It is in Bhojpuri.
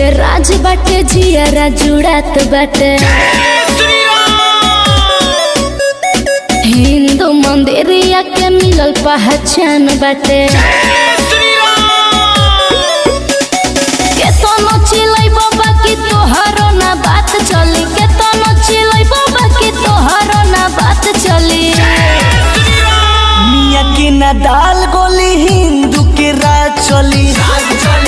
के राज बाटे जियारा जुड़ात बाटे। हिंदू मंदिरिया के मिलल पहचान बाटे। केतनो चिलै बाबा की तोहरो ना बात चली, केतनो चिलै बाबा की तोहरो ना बात चली। मियाँ की ना दाल गोली हिंदू के राज चली।